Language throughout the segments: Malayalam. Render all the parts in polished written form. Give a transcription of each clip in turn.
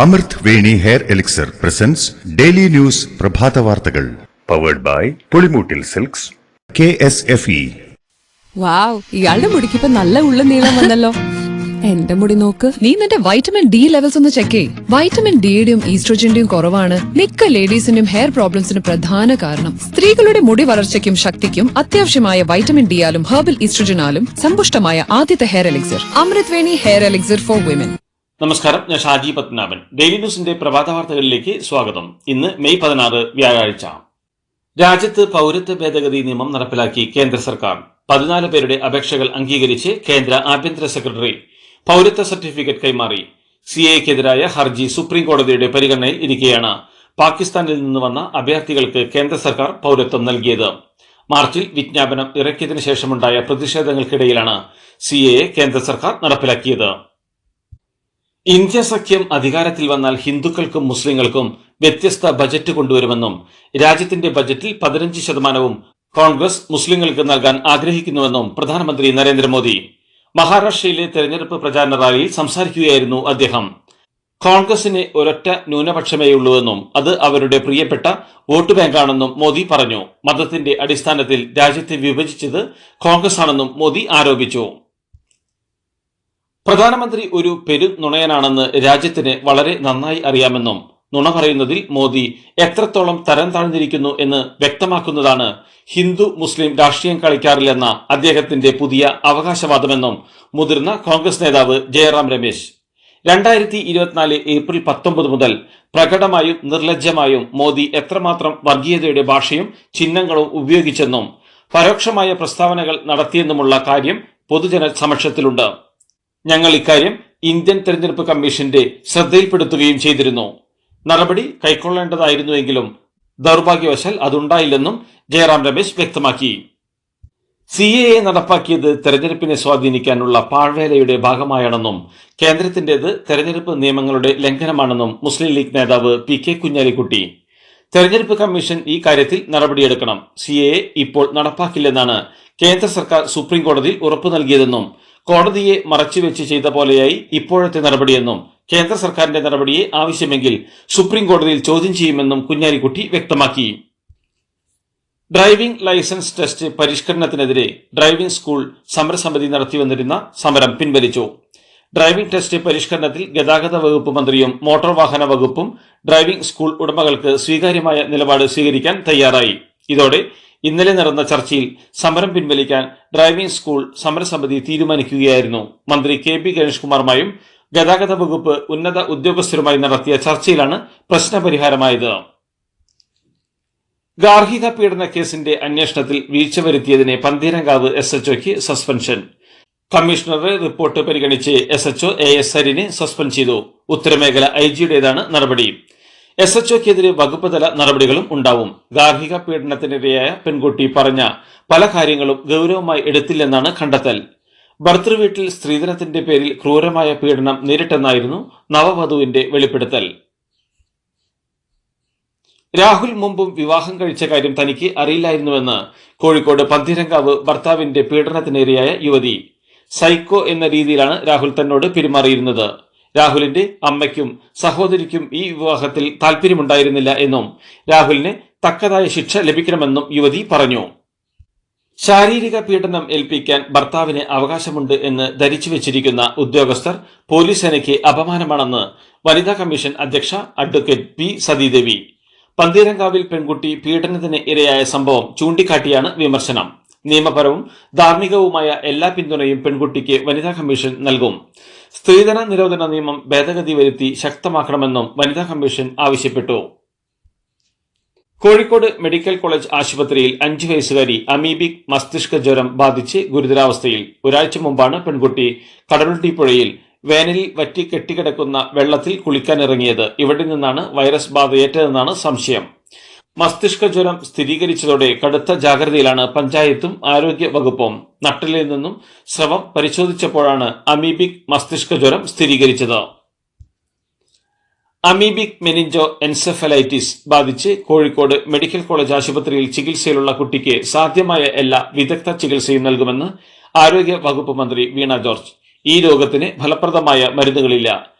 അമൃത് Veni hair elixir presents daily news പ്രഭാത വാർത്തകൾ powered by Pulimoottil silks KSFE. Wow, ഇയാളുടെ മുടിക്കിപ്പോ നല്ല ഉള്ള നീളം വന്നല്ലോ. എന്റെ മുടി നോക്ക്. നീ നിന്റെ വൈറ്റമിൻ ഡി ലെവൽസ് ഒന്ന് ചെക്ക് ചെയ്യ്. വൈറ്റമിൻ ഡിയുടെയും ഈസ്ട്രോജന്റെയും കുറവാണ് മിക്ക ലേഡീസിന്റെയും ഹെയർ പ്രോബ്ലംസിന് പ്രധാന കാരണം. സ്ത്രീകളുടെ മുടി വളർച്ചയ്ക്കും ശക്തിക്കും അത്യാവശ്യമായ വൈറ്റമിൻ ഡിയാലും ഹെർബൽ ഈസ്ട്രോജനാലും സമ്പുഷ്ടമായ ആദ്യത്തെ hair elixir Amrit Veni hair elixir for women. നമസ്കാരം, ഞാൻ ഷാജി പത്മനാഭൻ. ഡെയിലി ന്യൂസിന്റെ പ്രഭാത വാർത്തകളിലേക്ക് സ്വാഗതം. ഇന്ന് മെയ് 16 വ്യാഴാഴ്ച. രാജ്യത്ത് പൗരത്വ ഭേദഗതി നിയമം നടപ്പിലാക്കി കേന്ദ്ര സർക്കാർ. 14 പേരുടെ അപേക്ഷകൾ അംഗീകരിച്ച് കേന്ദ്ര ആഭ്യന്തര സെക്രട്ടറി പൗരത്വ സർട്ടിഫിക്കറ്റ് കൈമാറി. CAA-ക്കെതിരായ ഹർജി സുപ്രീം കോടതിയുടെ പരിഗണനയിൽ ഇരിക്കെയാണ് പാകിസ്ഥാനിൽ നിന്ന് വന്ന അഭയാർത്ഥികൾക്ക് കേന്ദ്ര സർക്കാർ പൗരത്വം നൽകിയത്. മാർച്ചിൽ വിജ്ഞാപനം ഇറക്കിയതിനു ശേഷമുണ്ടായ പ്രതിഷേധങ്ങൾക്കിടയിലാണ് CAA കേന്ദ്ര സർക്കാർ നടപ്പിലാക്കിയത്. ഇന്ത്യ സഖ്യം അധികാരത്തിൽ വന്നാൽ ഹിന്ദുക്കൾക്കും മുസ്ലിങ്ങൾക്കും വ്യത്യസ്ത ബജറ്റ് കൊണ്ടുവരുമെന്നും രാജ്യത്തിന്റെ ബജറ്റിൽ 15% കോൺഗ്രസ് മുസ്ലിങ്ങൾക്ക് നൽകാൻ ആഗ്രഹിക്കുന്നുവെന്നും പ്രധാനമന്ത്രി നരേന്ദ്രമോദി മഹാരാഷ്ട്രയിലെ തെരഞ്ഞെടുപ്പ് പ്രചാരണ റാലിയിൽ സംസാരിക്കുകയായിരുന്നു അദ്ദേഹം. കോൺഗ്രസിന് ഒരൊറ്റ ന്യൂനപക്ഷമേയുള്ളൂവെന്നും അത് അവരുടെ പ്രിയപ്പെട്ട വോട്ട് ബാങ്കാണെന്നും മോദി പറഞ്ഞു. മതത്തിന്റെ അടിസ്ഥാനത്തിൽ രാജ്യത്തെ വിഭജിച്ചത് കോൺഗ്രസ് ആണെന്നും മോദി ആരോപിച്ചു. പ്രധാനമന്ത്രി ഒരു പെരുനുണയനാണെന്ന് രാജ്യത്തിന് വളരെ നന്നായി അറിയാമെന്നും നുണ പറയുന്നതിൽ മോദി എത്രത്തോളം തരം താഴ്ന്നിരിക്കുന്നു എന്ന് വ്യക്തമാക്കുന്നതാണ് ഹിന്ദു മുസ്ലിം രാഷ്ട്രീയം കളിക്കാറില്ലെന്ന അദ്ദേഹത്തിന്റെ പുതിയ അവകാശവാദമെന്നും മുതിർന്ന കോൺഗ്രസ് നേതാവ് ജയറാം രമേശ്. 2024 ഏപ്രിൽ 19 മുതൽ പ്രകടമായും നിർലജ്ജമായും മോദി എത്രമാത്രം വർഗീയതയുടെ ഭാഷയും ചിഹ്നങ്ങളും ഉപയോഗിച്ചെന്നും പരോക്ഷമായ പ്രസ്താവനകൾ നടത്തിയെന്നുമുള്ള കാര്യം പൊതുജന സമക്ഷത്തിലുണ്ട്. ഞങ്ങൾ ഇക്കാര്യം ഇന്ത്യൻ തെരഞ്ഞെടുപ്പ് കമ്മീഷന്റെ ശ്രദ്ധയിൽപ്പെടുത്തുകയും ചെയ്തിരുന്നു. നടപടി കൈക്കൊള്ളേണ്ടതായിരുന്നുവെങ്കിലും ദൗർഭാഗ്യവശാൽ അതുണ്ടായില്ലെന്നും ജയറാം രമേശ് വ്യക്തമാക്കി. CAA നടപ്പാക്കിയത് തെരഞ്ഞെടുപ്പിനെ സ്വാധീനിക്കാനുള്ള പാഴ്വേലയുടെ ഭാഗമായാണെന്നും കേന്ദ്രത്തിന്റേത് തെരഞ്ഞെടുപ്പ് നിയമങ്ങളുടെ ലംഘനമാണെന്നും മുസ്ലിം ലീഗ് നേതാവ് PK കുഞ്ഞാലിക്കുട്ടി. തെരഞ്ഞെടുപ്പ് കമ്മീഷൻ ഈ കാര്യത്തിൽ നടപടിയെടുക്കണം. CAA ഇപ്പോൾ നടപ്പാക്കില്ലെന്നാണ് കേന്ദ്ര സർക്കാർ സുപ്രീം കോടതിയിൽ ഉറപ്പു നൽകിയതെന്നും കോടതിയെ മറച്ചുവെച്ച് ചെയ്ത പോലെയായി ഇപ്പോഴത്തെ നടപടിയെന്നും കേന്ദ്ര സർക്കാരിന്റെ നടപടിയെ ആവശ്യമെങ്കിൽ സുപ്രീം കോടതിയിൽ ചോദ്യം ചെയ്യുമെന്നും കുഞ്ഞാലിക്കുട്ടി വ്യക്തമാക്കി. ഡ്രൈവിംഗ് ലൈസൻസ് ടെസ്റ്റ് പരിഷ്കരണത്തിനെതിരെ ഡ്രൈവിംഗ് സ്കൂൾ സമരസമിതി നടത്തിവന്നിരുന്ന സമരം പിൻവലിച്ചു. ഡ്രൈവിംഗ് ടെസ്റ്റ് പരിഷ്കരണത്തിൽ ഗതാഗത വകുപ്പ് മന്ത്രിയും മോട്ടോർ വാഹന വകുപ്പും ഡ്രൈവിംഗ് സ്കൂൾ ഉടമകൾക്ക് സ്വീകാര്യമായ നിലപാട് സ്വീകരിക്കാൻ തയ്യാറായി. ഇതോടെ ഇന്നലെ നടന്ന ചർച്ചയിൽ സമരം പിൻവലിക്കാൻ ഡ്രൈവിംഗ് സ്കൂൾ സമരസമിതി തീരുമാനിക്കുകയായിരുന്നു. മന്ത്രി KP ഗണേഷ്കുമാറുമായും ഗതാഗത വകുപ്പ് ഉന്നത ഉദ്യോഗസ്ഥരുമായി നടത്തിയ ചർച്ചയിലാണ് പ്രശ്നപരിഹാരമായത്. ഗാർഹിക പീഡന കേസിന്റെ അന്വേഷണത്തിൽ വീഴ്ച വരുത്തിയതിന് പന്തീരങ്കാവ് SHOയ്ക്ക് സസ്പെൻഷൻ. കമ്മീഷണറുടെ റിപ്പോർട്ട് പരിഗണിച്ച് SHO AS ഹരിനെ സസ്പെൻഡ് ചെയ്തു. ഉത്തരമേഖല IG-യുടേതാണ് നടപടി. SHOയ്ക്കെതിരെ വകുപ്പ് തല നടപടികളും ഉണ്ടാവും. ഗാർഹിക പീഡനത്തിനിരയായ പെൺകുട്ടി പറഞ്ഞ പല കാര്യങ്ങളും ഗൗരവമായി എടുത്തില്ലെന്നാണ് കണ്ടെത്തൽ. ഭർതൃവീട്ടിൽ സ്ത്രീധനത്തിന്റെ പേരിൽ ക്രൂരമായ പീഡനം നേരിട്ടെന്നായിരുന്നു നവവധുവിന്റെ വെളിപ്പെടുത്തൽ. രാഹുൽ മുമ്പും വിവാഹം കഴിച്ച കാര്യം തനിക്ക് അറിയില്ലായിരുന്നുവെന്ന് കോഴിക്കോട് പന്തീരങ്കാവ് ഭർത്താവിന്റെ പീഡനത്തിനിരയായ യുവതി. സൈക്കോ എന്ന രീതിയിലാണ് രാഹുൽ തന്നോട് പെരുമാറിയിരുന്നത്. രാഹുലിന്റെ അമ്മയ്ക്കും സഹോദരിക്കും ഈ വിവാഹത്തിൽ താല്പര്യമുണ്ടായിരുന്നില്ല എന്നും രാഹുലിന് തക്കതായ ശിക്ഷ ലഭിക്കണമെന്നും യുവതി പറഞ്ഞു. ശാരീരിക പീഡനം ഏൽപ്പിക്കാൻ ഭർത്താവിന് അവകാശമുണ്ട് എന്ന് ധരിച്ചു വെച്ചിരിക്കുന്ന ഉദ്യോഗസ്ഥർ പോലീസ് സേനയ്ക്ക് അപമാനമാണെന്ന് വനിതാ കമ്മീഷൻ അധ്യക്ഷ അഡ്വക്കേറ്റ് P സതീദേവി. പന്തീരങ്കാവിൽ പെൺകുട്ടി പീഡനത്തിന് ഇരയായ സംഭവം ചൂണ്ടിക്കാട്ടിയാണ് വിമർശനം. നിയമപരവും ധാർമ്മികവുമായ എല്ലാ പിന്തുണയും പെൺകുട്ടിക്ക് വനിതാ കമ്മീഷൻ നൽകും. സ്ത്രീധന നിരോധന നിയമം ഭേദഗതി വരുത്തി ശക്തമാക്കണമെന്നും വനിതാ കമ്മീഷൻ ആവശ്യപ്പെട്ടു. കോഴിക്കോട് മെഡിക്കൽ കോളേജ് ആശുപത്രിയിൽ 5 വയസ്സുകാരി അമീബിക് മസ്തിഷ്ക ജ്വരം ബാധിച്ച് ഗുരുതരാവസ്ഥയിൽ. ഒരാഴ്ച മുമ്പാണ് പെൺകുട്ടി കടലുണ്ടി പുഴയിൽ വേനലിൽ വറ്റി കെട്ടിക്കിടക്കുന്ന വെള്ളത്തിൽ കുളിക്കാനിറങ്ങിയത്. ഇവിടെ നിന്നാണ് വൈറസ് ബാധയേറ്റതെന്നാണ് സംശയം. മസ്തിഷ്ക ജ്വരം സ്ഥിരീകരിച്ചതോടെ കടുത്ത ജാഗ്രതയിലാണ് പഞ്ചായത്തും ആരോഗ്യ വകുപ്പും. നട്ടലിൽ നിന്നും സ്രവം പരിശോധിച്ചപ്പോഴാണ് അമീബിക് മസ്തിഷ്ക ജ്വരം സ്ഥിരീകരിച്ചത്. അമീബിക് മെനിഞ്ചോ എൻസെഫലൈറ്റിസ് ബാധിച്ച് കോഴിക്കോട് മെഡിക്കൽ കോളേജ് ആശുപത്രിയിൽ ചികിത്സയിലുള്ള കുട്ടിക്ക് സാധ്യമായ എല്ലാ വിദഗ്ധ ചികിത്സയും നൽകുമെന്ന് ആരോഗ്യ വകുപ്പ് മന്ത്രി വീണ ജോർജ്. ഈ രോഗത്തിന് ഫലപ്രദമായ മരുന്നുകളില്ല.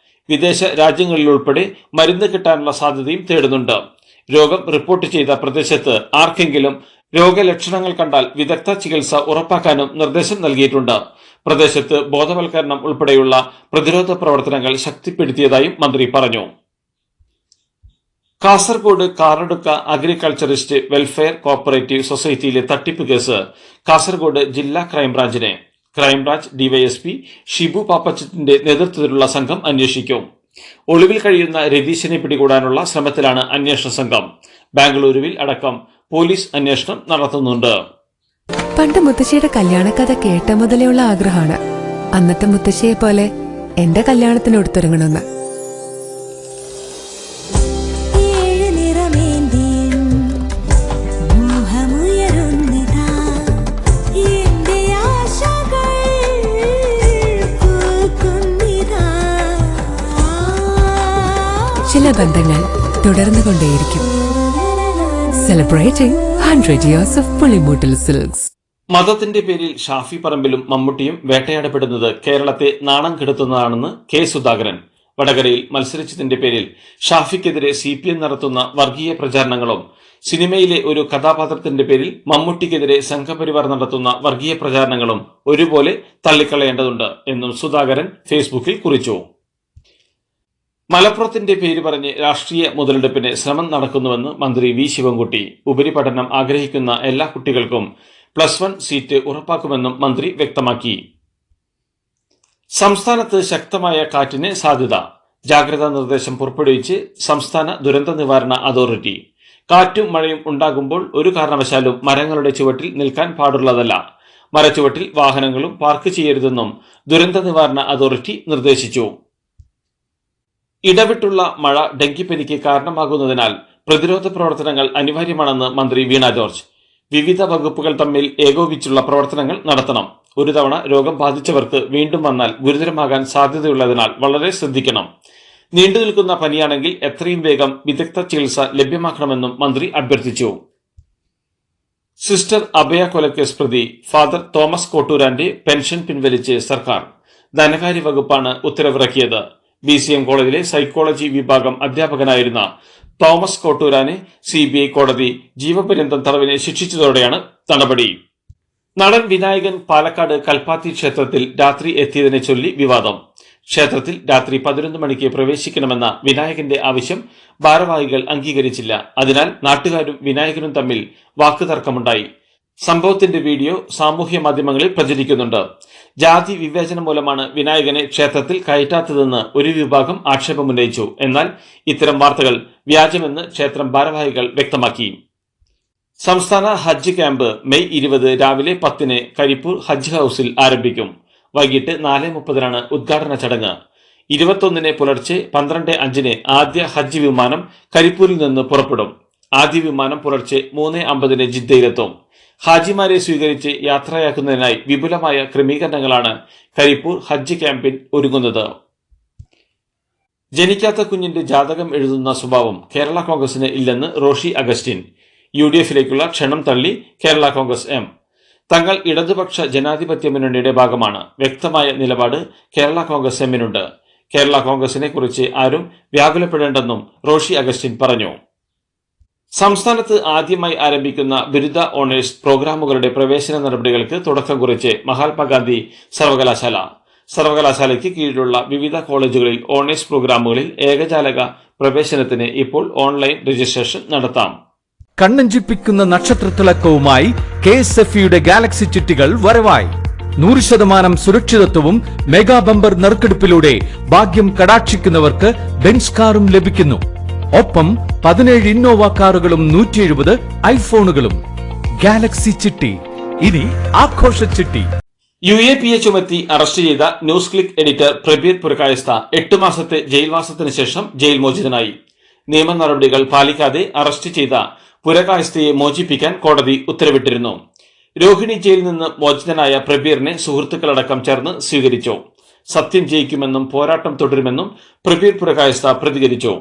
വിദേശ രാജ്യങ്ങളിലുൾപ്പെടെ മരുന്ന് കിട്ടാനുള്ള സാധ്യതയും തേടുന്നുണ്ട്. രോഗം റിപ്പോർട്ട് ചെയ്ത പ്രദേശത്ത് ആർക്കെങ്കിലും രോഗലക്ഷണങ്ങൾ കണ്ടാൽ വിദഗ്ധ ചികിത്സ ഉറപ്പാക്കാനും നിർദ്ദേശം നൽകിയിട്ടുണ്ട്. പ്രദേശത്ത് ബോധവൽക്കരണം ഉൾപ്പെടെയുള്ള പ്രതിരോധ പ്രവർത്തനങ്ങൾ ശക്തിപ്പെടുത്തിയതായും മന്ത്രി പറഞ്ഞു. Kasaragod Karadukka agriculturist welfare cooperative സൊസൈറ്റിയിലെ തട്ടിപ്പ് കേസ് കാസർഗോഡ് ജില്ലാ ക്രൈംബ്രാഞ്ചിനെ ക്രൈംബ്രാഞ്ച് ഡിവൈഎസ്പി ഷിബു പാപ്പച്ചത്തിന്റെ നേതൃത്വത്തിലുള്ള സംഘം അന്വേഷിക്കും. ഒളിവിൽ കഴിയുന്ന രതീശിനെ പിടികൂടാനുള്ള ശ്രമത്തിലാണ് അന്വേഷണ സംഘം. ബാംഗ്ലൂരുവിൽ അടക്കം പോലീസ് അന്വേഷണം നടത്തുന്നുണ്ട്. പണ്ട് മുത്തശ്ശിയുടെ കല്യാണക്കഥ കേട്ട മുതലേ ഉള്ള ആഗ്രഹമാണ് അന്നത്തെ മുത്തശ്ശിയെ പോലെ എന്റെ കല്യാണത്തിന് എടുത്തൊരുങ്ങണമെന്ന്. ചില ബന്ധങ്ങൾ തുടർന്നുകൊണ്ടേയിരിക്കും. Celebrating 100 years of Pulimoottil silks. മതത്തിന്റെ പേരിൽ ഷാഫി പറമ്പിലും മമ്മൂട്ടിയും വേട്ടയാടപ്പെടുന്നത് കേരളത്തെ നാണം കെടുത്തുന്നതാണെന്ന് കെ സുധാകരൻ. വടകരയിൽ മത്സരിച്ചതിന്റെ പേരിൽ ഷാഫിക്കെതിരെ CPM നടത്തുന്ന വർഗീയ പ്രചാരണങ്ങളും സിനിമയിലെ ഒരു കഥാപാത്രത്തിന്റെ പേരിൽ മമ്മൂട്ടിക്കെതിരെ സംഘപരിവാർ നടത്തുന്ന വർഗീയ പ്രചാരണങ്ങളും ഒരുപോലെ തള്ളിക്കളയേണ്ടതുണ്ട് എന്നും സുധാകരൻ ഫേസ്ബുക്കിൽ കുറിച്ചു. മലപ്പുറത്തിന്റെ പേര് പറഞ്ഞ് രാഷ്ട്രീയ മുതലെടുപ്പിന് ശ്രമം നടക്കുന്നുവെന്ന് മന്ത്രി വി ശിവൻകുട്ടി. ഉപരിപഠനം ആഗ്രഹിക്കുന്ന എല്ലാ കുട്ടികൾക്കും +1 സീറ്റ് ഉറപ്പാക്കുമെന്നും മന്ത്രി വ്യക്തമാക്കി. സംസ്ഥാനത്ത് ശക്തമായ കാറ്റിന് സാധ്യത. ജാഗ്രതാ നിർദ്ദേശം പുറപ്പെടുവിച്ച് സംസ്ഥാന ദുരന്ത നിവാരണ അതോറിറ്റി. കാറ്റും മഴയും ഉണ്ടാകുമ്പോൾ ഒരു കാരണവശാലും മരങ്ങളുടെ ചുവട്ടിൽ നിൽക്കാൻ പാടുള്ളതല്ല. മരച്ചുവട്ടിൽ വാഹനങ്ങളും പാർക്ക് ചെയ്യരുതെന്നും ദുരന്ത നിവാരണ അതോറിറ്റി നിർദ്ദേശിച്ചു. ഇടവിട്ടുള്ള മഴ ഡെങ്കിപ്പനിക്ക് കാരണമാകുന്നതിനാൽ പ്രതിരോധ പ്രവർത്തനങ്ങൾ അനിവാര്യമാണെന്ന് മന്ത്രി വീണ ജോർജ്. വിവിധ വകുപ്പുകൾ തമ്മിൽ ഏകോപിച്ചുള്ള പ്രവർത്തനങ്ങൾ നടത്തണം. ഒരു തവണ രോഗം ബാധിച്ചവർക്ക് വീണ്ടും വന്നാൽ ഗുരുതരമാകാൻ സാധ്യതയുള്ളതിനാൽ വളരെ ശ്രദ്ധിക്കണം. നീണ്ടുനിൽക്കുന്ന പനിയാണെങ്കിൽ എത്രയും വേഗം വിദഗ്ധ ചികിത്സ ലഭ്യമാക്കണമെന്നും മന്ത്രി അഭ്യർത്ഥിച്ചു. സിസ്റ്റർ അഭയ കൊലക്കേസ് പ്രതി ഫാദർ തോമസ് കോട്ടൂരാന്റെ പെൻഷൻ പിൻവലിച്ച് സർക്കാർ. ധനകാര്യ വകുപ്പാണ് ഉത്തരവിറക്കിയത്. BCM കോളേജിലെ സൈക്കോളജി വിഭാഗം അധ്യാപകനായിരുന്ന തോമസ് കോട്ടൂരാനെ CBI കോടതി ജീവപര്യന്തം തടവിന് ശിക്ഷിച്ചതോടെയാണ് നടപടി. നടൻ വിനായകൻ പാലക്കാട് കൽപ്പാത്തി ക്ഷേത്രത്തിൽ രാത്രി എത്തിയതിനെ ചൊല്ലി വിവാദം. ക്ഷേത്രത്തിൽ രാത്രി 11 മണിക്ക് പ്രവേശിക്കണമെന്ന വിനായകന്റെ ആവശ്യം ഭാരവാഹികൾ അംഗീകരിച്ചില്ല. അതിനാൽ നാട്ടുകാരും വിനായകനും തമ്മിൽ വാക്കുതർക്കമുണ്ടായി. സംഭവത്തിന്റെ വീഡിയോ സാമൂഹ്യ മാധ്യമങ്ങളിൽ പ്രചരിക്കുന്നുണ്ട്. ജാതി വിവേചനം മൂലമാണ് വിനായകനെ ക്ഷേത്രത്തിൽ കയറ്റാത്തതെന്ന് ഒരു വിഭാഗം ആക്ഷേപമുന്നയിച്ചു. എന്നാൽ ഇത്തരം വാർത്തകൾ വ്യാജമെന്ന് ക്ഷേത്രം ഭാരവാഹികൾ വ്യക്തമാക്കി. സംസ്ഥാന ഹജ്ജ് ക്യാമ്പ് മെയ് 20 രാവിലെ 10 കരിപ്പൂർ ഹജ്ജ് ഹൌസിൽ ആരംഭിക്കും. വൈകിട്ട് 4:30 ഉദ്ഘാടന ചടങ്ങ്. 21 പുലർച്ചെ 12:05 ആദ്യ ഹജ്ജ് വിമാനം കരിപ്പൂരിൽ നിന്ന് പുറപ്പെടും. ആദ്യ വിമാനം പുലർച്ചെ 3:50 ജിദ്ദയിലെത്തും. ഹാജിമാരെ സ്വീകരിച്ച് യാത്രയാക്കുന്നതിനായി വിപുലമായ ക്രമീകരണങ്ങളാണ് കരിപ്പൂർ ഹജ്ജ് ക്യാമ്പിൽ ഒരുങ്ങുന്നത്. ജനിക്കാത്ത കുഞ്ഞിന്റെ ജാതകം എഴുതുന്ന സ്വഭാവം കേരള കോൺഗ്രസിന് ഇല്ലെന്ന് റോഷി അഗസ്റ്റിൻ. UDFിലേക്കുള്ള ക്ഷണം തള്ളി കേരള കോൺഗ്രസ് M. തങ്ങൾ ഇടതുപക്ഷ ജനാധിപത്യ മുന്നണിയുടെ ഭാഗമാണ്. വ്യക്തമായ നിലപാട് കേരള കോൺഗ്രസ് Mനുണ്ട്. കേരള കോൺഗ്രസിനെ കുറിച്ച് ആരും വ്യാകുലപ്പെടേണ്ടെന്നും റോഷി അഗസ്റ്റിൻ പറഞ്ഞു. സംസ്ഥാനത്ത് ആദ്യമായി ആരംഭിക്കുന്ന ബിരുദ ഓണേഴ്സ് പ്രോഗ്രാമുകളുടെ പ്രവേശന നടപടികൾക്ക് തുടക്കം കുറിച്ച് മഹാത്മാഗാന്ധി സർവകലാശാല. സർവകലാശാലയ്ക്ക് കീഴിലുള്ള വിവിധ കോളേജുകളിൽ ഓണേഴ്സ് പ്രോഗ്രാമുകളിൽ ഏകജാലക പ്രവേശനത്തിന് ഇപ്പോൾ ഓൺലൈൻ രജിസ്ട്രേഷൻ നടത്താം. കണ്ണഞ്ചിപ്പിക്കുന്ന നക്ഷത്രത്തിളക്കവുമായി KSFEയുടെ ഗാലക്സി ചിട്ടികൾ വരവായി. 100% സുരക്ഷിതത്വവും മെഗാ ബമ്പർ നറുക്കെടുപ്പിലൂടെ ഭാഗ്യം കടാക്ഷിക്കുന്നവർക്ക് ബെൻസ് കാറും ലഭിക്കുന്നു. ഒപ്പം 17 ഇന്നോവ കാറുകളും 170 ഐഫോണുകളും. ഗാലക്സി ചിട്ടി ഇനി ആഘോഷ ചിട്ടി. UAPA ചുമത്തി അറസ്റ്റ് ചെയ്ത ന്യൂസ് ക്ലിക്ക് എഡിറ്റർ പ്രബീർ പുരക്കായസ്ഥ 8 മാസത്തെ ജയിൽവാസത്തിന് ശേഷം ജയിൽ മോചിതനായി. നിയമ നടപടികൾ പാലിക്കാതെ അറസ്റ്റ് ചെയ്ത പുരക്കായസ്ഥയെ മോചിപ്പിക്കാൻ കോടതി ഉത്തരവിട്ടിരുന്നു. രോഹിണി ജയിലിൽ നിന്ന് മോചിതനായ പ്രബീറിനെ സുഹൃത്തുക്കളടക്കം ചേർന്ന് സ്വീകരിച്ചു. സത്യം ജയിക്കുമെന്നും പോരാട്ടം തുടരുമെന്നും പ്രബീർ പുരക്കായസ്ഥ പ്രതികരിച്ചു.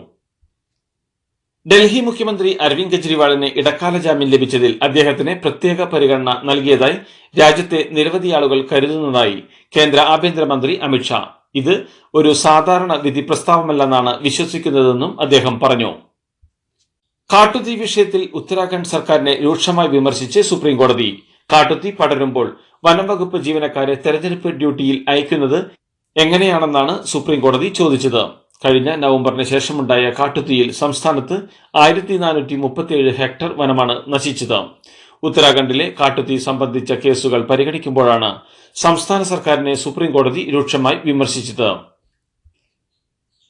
ഡൽഹി മുഖ്യമന്ത്രി അരവിന്ദ് കെജ്രിവാളിന് ഇടക്കാല ജാമ്യം ലഭിച്ചതിൽ അദ്ദേഹത്തിന് പ്രത്യേക പരിഗണന നൽകിയതായി രാജ്യത്തെ നിരവധി ആളുകൾ കരുതുന്നതായി കേന്ദ്ര ആഭ്യന്തരമന്ത്രി അമിത്ഷാ. ഇത് ഒരു സാധാരണ വിധി പ്രസ്താവമല്ലെന്നാണ് വിശ്വസിക്കുന്നതെന്നും അദ്ദേഹം പറഞ്ഞു. കാട്ടുതീ വിഷയത്തിൽ ഉത്തരാഖണ്ഡ് സർക്കാരിനെ രൂക്ഷമായി വിമർശിച്ച് സുപ്രീംകോടതി. കാട്ടുതീ പടരുമ്പോൾ വനംവകുപ്പ് ജീവനക്കാരെ തെരഞ്ഞെടുപ്പ് ഡ്യൂട്ടിയിൽ അയക്കുന്നത് എങ്ങനെയാണെന്നാണ് സുപ്രീംകോടതി ചോദിച്ചത്. കഴിഞ്ഞ നവംബറിന് ശേഷമുണ്ടായ കാട്ടുതീയിൽ സംസ്ഥാനത്ത് 1437 ഹെക്ടർ വനമാണ് നശിച്ചത്. ഉത്തരാഖണ്ഡിലെ കാട്ടുതീ സംബന്ധിച്ച കേസുകൾ പരിഗണിക്കുമ്പോഴാണ് സംസ്ഥാന സർക്കാരിനെ സുപ്രീംകോടതി രൂക്ഷമായി വിമർശിച്ചത്.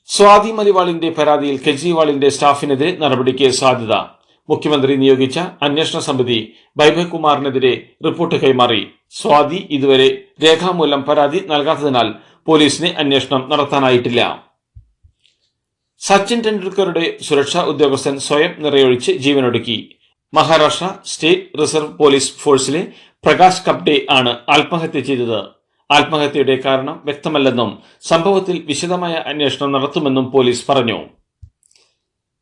സ്വാതി മലിവാളിന്റെ പരാതിയിൽ കെജ്രിവാളിന്റെ സ്റ്റാഫിനെതിരെ നടപടിക്ക് സാധ്യത. മുഖ്യമന്ത്രി നിയോഗിച്ച അന്വേഷണ സമിതി വൈഭവ് കുമാറിനെതിരെ റിപ്പോർട്ട് കൈമാറി. സ്വാതി ഇതുവരെ രേഖാമൂലം പരാതി നൽകാത്തതിനാൽ പോലീസിന് അന്വേഷണം നടത്താനായിട്ടില്ല. സച്ചിൻ ടെണ്ടുൽക്കറുടെ സുരക്ഷാ ഉദ്യോഗസ്ഥൻ സ്വയം നിറയൊഴിച്ച് ജീവനൊടുക്കി. മഹാരാഷ്ട്ര സ്റ്റേറ്റ് റിസർവ് പോലീസ് ഫോഴ്സിലെ പ്രകാശ് കപ്ഡെ ആണ് ആത്മഹത്യ ചെയ്തത്. ആത്മഹത്യയുടെ കാരണം വ്യക്തമല്ലെന്നും സംഭവത്തിൽ വിശദമായ അന്വേഷണം നടത്തുമെന്നും പോലീസ് പറഞ്ഞു.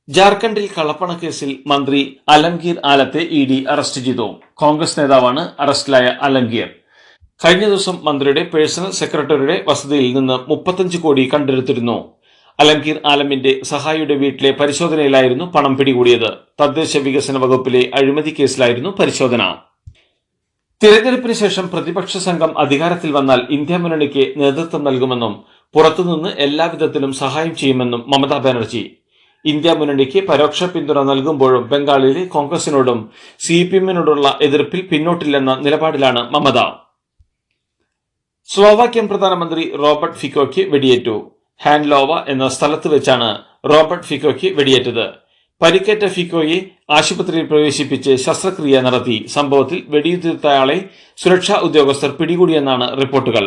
ജാർഖണ്ഡിൽ കള്ളപ്പണക്കേസിൽ മന്ത്രി അലംഗീർ ആലത്തെ ED അറസ്റ്റ് ചെയ്തു. കോൺഗ്രസ് നേതാവാണ് അറസ്റ്റിലായ അലംഗീർ. കഴിഞ്ഞ ദിവസം മന്ത്രിയുടെ പേഴ്സണൽ സെക്രട്ടറിയുടെ വസതിയിൽ നിന്ന് 35 കോടി കണ്ടെടുത്തിരുന്നു. അലംഗീർ ആലമിന്റെ സഹായിയുടെ വീട്ടിലെ പരിശോധനയിലായിരുന്നു പണം പിടികൂടിയത്. തദ്ദേശ വികസന വകുപ്പിലെ അഴിമതി കേസിലായിരുന്നു പരിശോധന. തിരഞ്ഞെടുപ്പിന് ശേഷം പ്രതിപക്ഷ സംഘം അധികാരത്തിൽ വന്നാൽ ഇന്ത്യ മുന്നണിക്ക് നേതൃത്വം നൽകുമെന്നും പുറത്തുനിന്ന് എല്ലാവിധത്തിലും സഹായം ചെയ്യുമെന്നും മമതാ ബാനർജി. ഇന്ത്യ മുന്നണിക്ക് പരോക്ഷ പിന്തുണ നൽകുമ്പോഴും ബംഗാളിലെ കോൺഗ്രസിനോടും CPM-നോടുള്ള എതിർപ്പിൽ പിന്നോട്ടില്ലെന്ന നിലപാടിലാണ് മമത. സ്ലോവാക്യൻ പ്രധാനമന്ത്രി റോബർട്ട് ഫിക്കോയ്ക്ക് വെടിയേറ്റു. ഹാൻലോവ എന്ന സ്ഥലത്ത് വെച്ചാണ് റോബർട്ട് ഫിക്കോയ്ക്ക് വെടിയേറ്റത്. പരിക്കേറ്റ ഫിക്കോയെ ആശുപത്രിയിൽ പ്രവേശിപ്പിച്ച് ശസ്ത്രക്രിയ നടത്തി. സംഭവത്തിൽ വെടിയുതിർത്തയാളെ സുരക്ഷാ ഉദ്യോഗസ്ഥർ പിടികൂടിയെന്നാണ് റിപ്പോർട്ടുകൾ.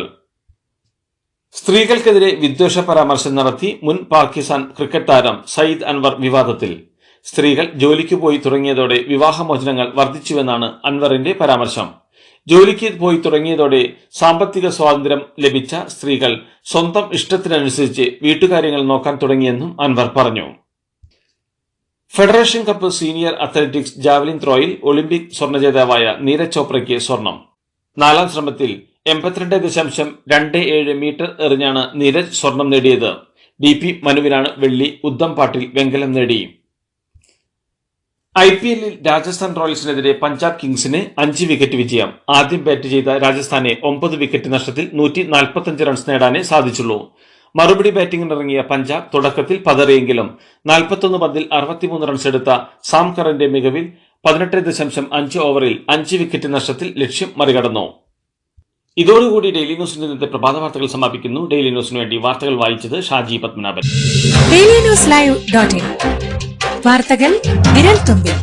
സ്ത്രീകൾക്കെതിരെ വിദ്വേഷ പരാമർശം നടത്തി മുൻ പാകിസ്ഥാൻ ക്രിക്കറ്റ് താരം സയ്യിദ് അൻവർ വിവാദത്തിൽ. സ്ത്രീകൾ ജോലിക്ക് പോയി തുടങ്ങിയതോടെ വിവാഹമോചനങ്ങൾ വർദ്ധിച്ചുവെന്നാണ് അൻവറിന്റെ പരാമർശം. ജോലിക്ക് പോയി തുടങ്ങിയതോടെ സാമ്പത്തിക സ്വാതന്ത്ര്യം ലഭിച്ച സ്ത്രീകൾ സ്വന്തം ഇഷ്ടത്തിനനുസരിച്ച് വീട്ടുകാര്യങ്ങൾ നോക്കാൻ തുടങ്ങിയെന്നും അൻവർ പറഞ്ഞു. Federation cup senior athletics javelin ത്രോയിൽ ഒളിമ്പിക് സ്വർണ്ണ ജേതാവായ നീരജ് ചോപ്രയ്ക്ക് സ്വർണം. 4ാം ശ്രമത്തിൽ 82.27 മീറ്റർ എറിഞ്ഞാണ് നീരജ് സ്വർണം നേടിയത്. DP മനുവിനാണ് വെള്ളി. ഉദ്ധം പാട്ടിൽ വെങ്കലം നേടി. IPL-ൽ രാജസ്ഥാൻ റോയൽസിനെതിരെ പഞ്ചാബ് കിങ്സിന് 5 വിക്കറ്റ് വിജയം. ആദ്യം ബാറ്റ് ചെയ്ത രാജസ്ഥാനെ 9 വിക്കറ്റ് നഷ്ടത്തിൽ 145 റൺസ് നേടാനേ സാധിച്ചുള്ളൂ. മറുപടി ബാറ്റിംഗിനിറങ്ങിയ പഞ്ചാബ് തുടക്കത്തിൽ പതറിയെങ്കിലും 41 പന്തിൽ 63 റൺസ് എടുത്ത സാം കറിന്റെ മികവിൽ 18.5 ഓവറിൽ 5 വിക്കറ്റ് നഷ്ടത്തിൽ ലക്ഷ്യം മറികടന്നു. ഇതോടുകൂടി ഡെയിലി ന്യൂസിന്റെ ഇന്നത്തെ പ്രഭാത വാർത്തകൾ സമാപിക്കുന്നു. ഡെയിലി ന്യൂസിന് വേണ്ടി വാർത്തകൾ വായിച്ചത് Shaji Padmanabhan. Daily news live .in വാർത്തകൾ വിരൽ തുമ്പിൽ.